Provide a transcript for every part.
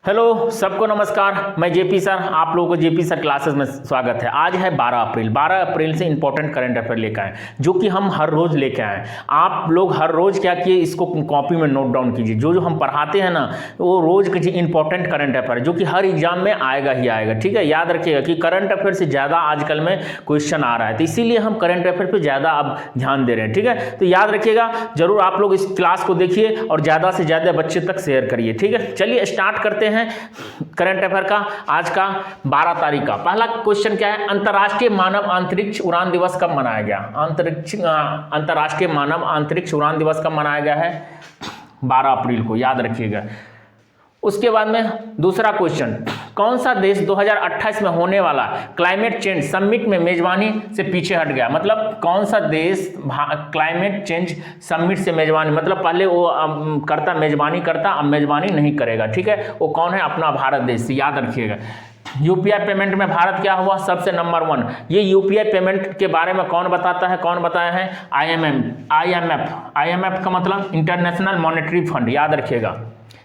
Hello सबको नमस्कार। मैं जेपी सर, आप लोगों को जेपी सर क्लासेस में स्वागत है। आज है 12 अप्रैल। 12 अप्रैल से इंपॉर्टेंट करंट अफेयर लेकर आए जो कि हम हर रोज लेकर आए। आप लोग हर रोज क्या किए, इसको कॉपी में नोट डाउन कीजिए। जो जो हम पढ़ाते हैं ना, वो रोज के इंपॉर्टेंट करंट अफेयर जो कि हर एग्जाम में आएगा ही आएगा। ठीक है, याद रखिएगा कि करंट अफेयर से ज़्यादा आजकल में क्वेश्चन आ रहा है, तो इसीलिए हम करंट अफेयर पर ज़्यादा अब ध्यान दे रहे हैं। ठीक है, तो याद रखिएगा, जरूर आप लोग इस क्लास को देखिए और ज़्यादा से ज़्यादा बच्चे तक शेयर करिए। ठीक है, चलिए स्टार्ट करते हैं करंट अफेयर का। आज का 12 तारीख का पहला क्वेश्चन क्या है, अंतर्राष्ट्रीय मानव अंतरिक्ष उड़ान दिवस कब मनाया गया? अंतर्राष्ट्रीय मानव अंतरिक्ष उड़ान दिवस कब मनाया गया है? 12 अप्रैल को, याद रखिएगा। उसके बाद में दूसरा क्वेश्चन, कौन सा देश 2028 में होने वाला क्लाइमेट चेंज समिट में मेजबानी से पीछे हट गया? मतलब कौन सा देश क्लाइमेट चेंज समिट से मेजबानी, मतलब पहले वो करता, मेजबानी करता, अब मेजबानी नहीं करेगा। ठीक है, वो कौन है? अपना भारत देश, याद रखिएगा। यूपीआई पेमेंट में भारत क्या हुआ? सबसे नंबर 1। ये यूपीआई पेमेंट के बारे में कौन बताता है? कौन बताया है? आईएमएफ का मतलब इंटरनेशनल मॉनेटरी फंड, याद रखिएगा।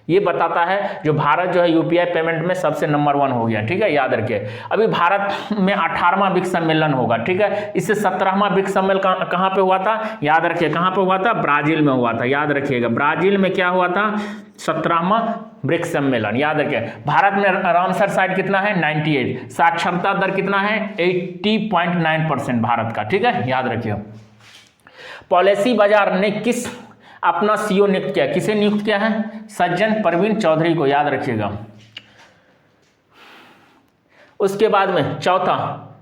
ये बताता है जो भारत जो है यूपीआई पेमेंट में सबसे नंबर 1 हो गया। ठीक है, याद रखिए। अभी भारत में 18वां ब्रिक्स सम्मेलन होगा। ठीक है, इससे 17वां ब्रिक्स सम्मेलन कहाँ पे हुआ था? याद रखिए, कहाँ पे हुआ था? ब्राजील में हुआ था। याद रखिएगा, ब्राजील में क्या हुआ था? 17वां ब्रिक्स सम्मेलन, याद रखिए। भारत में रामसर साइट कितना है? 98। साक्षरता दर कितना है? 80.9% भारत का। ठीक है, याद रखिए। पॉलिसी बाजार ने किस अपना सीईओ नियुक्त किया? किसे नियुक्त किया है? सज्जन परवीन चौधरी को, याद रखिएगा। उसके बाद में चौथा,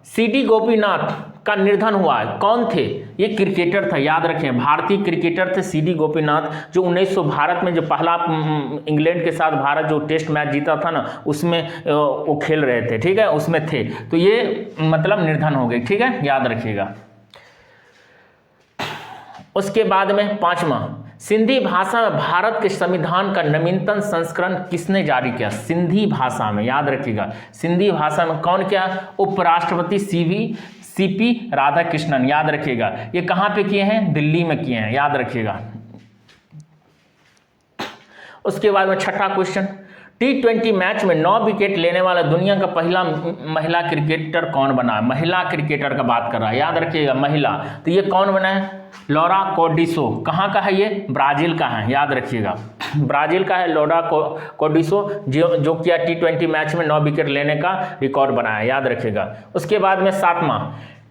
सीडी गोपीनाथ का निधन हुआ है। कौन थे? ये क्रिकेटर था, याद रखें। भारतीय क्रिकेटर थे सीडी गोपीनाथ, जो 1900 भारत में जो पहला इंग्लैंड के साथ भारत जो टेस्ट मैच जीता था ना, उसमें वो खेल रहे थे। ठीक है, उसमें थे, तो ये मतलब निधन हो गए। ठीक है, याद रखिएगा। उसके बाद में पांचवा, सिंधी भाषा में भारत के संविधान का नवीनतम संस्करण किसने जारी किया? सिंधी भाषा में, याद रखिएगा। सिंधी भाषा में कौन किया? उपराष्ट्रपति सीपी राधाकृष्णन, याद रखिएगा। ये कहाँ पे किए हैं? दिल्ली में किए हैं, याद रखिएगा। उसके बाद में छठा क्वेश्चन, T20 मैच में 9 विकेट लेने वाला दुनिया का पहला महिला क्रिकेटर कौन बना? महिला क्रिकेटर का बात कर रहा है, याद रखिएगा, महिला। तो ये कौन बना है? लौरा कोडिसो। कहाँ का है ये? ब्राजील का है, याद रखिएगा। ब्राजील का है लौरा कोडिसो, जो किया T20 मैच में 9 विकेट लेने का रिकॉर्ड बनाया, याद रखिएगा। उसके बाद में सातवां,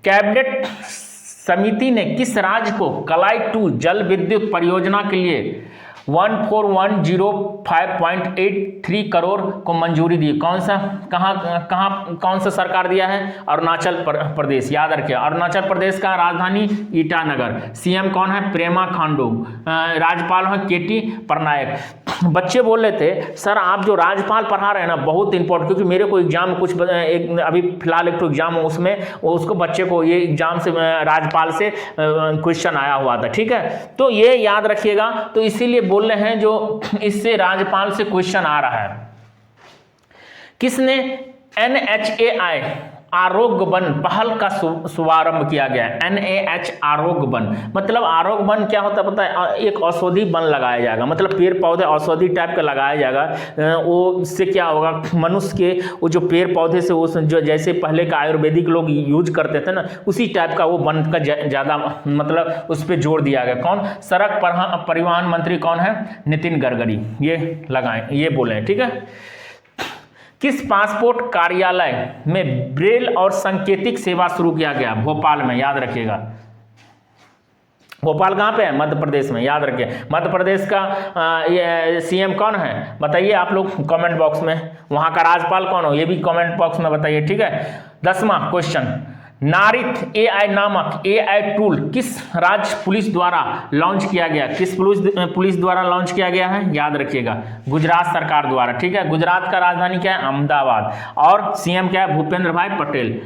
कैबिनेट समिति ने किस राज्य को कलाई 2 जल विद्युत परियोजना के लिए 14,105.83 करोड़ को मंजूरी दी? कौन सा, कौन सा सरकार दिया है? अरुणाचल प्रदेश, याद रखिए। अरुणाचल प्रदेश का राजधानी ईटानगर। सीएम कौन है? प्रेमा खांडू। राज्यपाल है केटी पटनायक। बच्चे बोल रहे थे सर आप जो राज्यपाल पढ़ा रहे हैं ना, बहुत इंपॉर्टेंट, क्योंकि मेरे को एग्जाम कुछ अभी फिलहाल एक तो एग्जाम उसमें उसको बच्चे को ये एग्जाम से राज्यपाल से क्वेश्चन आया हुआ था। ठीक है, तो ये याद रखिएगा। तो इसीलिए बोल रहे हैं जो इससे राज्यपाल से क्वेश्चन आ रहा है। किसने NHAI आरोग्य वन पहल का शुभारंभ किया गया है? NAH आरोग्य वन, मतलब आरोग्य वन क्या होता है पता है? एक औषधि वन लगाया जाएगा, मतलब पेड़ पौधे औषधि टाइप का लगाया जाएगा। वो इससे क्या होगा, मनुष्य के वो जो पेड़ पौधे से वो जो जैसे पहले का आयुर्वेदिक लोग यूज करते थे ना, उसी टाइप का वो वन का ज़्यादा मतलब उस पर जोर दिया गया। कौन? सड़क परिवहन मंत्री कौन है? नितिन गडकरी। ये लगाए, ये बोले। ठीक है, किस पासपोर्ट कार्यालय में ब्रेल और सांकेतिक सेवा शुरू किया गया? भोपाल में, याद रखिएगा। भोपाल कहाँ पे है? मध्य प्रदेश में, याद रखिए। मध्य प्रदेश का सीएम कौन है बताइए आप लोग कमेंट बॉक्स में। वहाँ का राज्यपाल कौन हो, ये भी कमेंट बॉक्स में बताइए। ठीक है, 10वां क्वेश्चन, नारित AI नामक AI टूल किस राज्य पुलिस द्वारा लॉन्च किया गया? किस पुलिस द्वारा लॉन्च किया गया है? याद रखिएगा, गुजरात सरकार द्वारा। ठीक है, गुजरात का राजधानी क्या है? अहमदाबाद। और सीएम क्या है? भूपेंद्र भाई पटेल।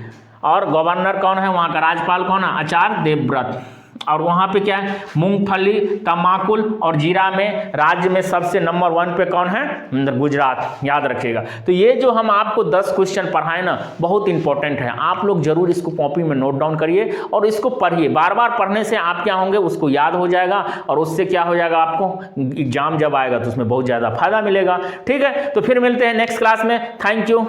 और गवर्नर कौन है? वहाँ का राज्यपाल कौन है? आचार्य देवव्रत। और वहाँ पे क्या है, मूंगफली, तमाकुल और जीरा में राज्य में सबसे नंबर 1 पे कौन है, गुजरात, याद रखिएगा। तो ये जो हम आपको 10 क्वेश्चन पढ़ाए ना, बहुत इंपॉर्टेंट है, आप लोग जरूर इसको कॉपी में नोट डाउन करिए और इसको पढ़िए। बार बार पढ़ने से आप क्या होंगे, उसको याद हो जाएगा और उससे क्या हो जाएगा, आपको एग्जाम जब आएगा तो उसमें बहुत ज़्यादा फायदा मिलेगा। ठीक है, तो फिर मिलते हैं नेक्स्ट क्लास में। Thank you.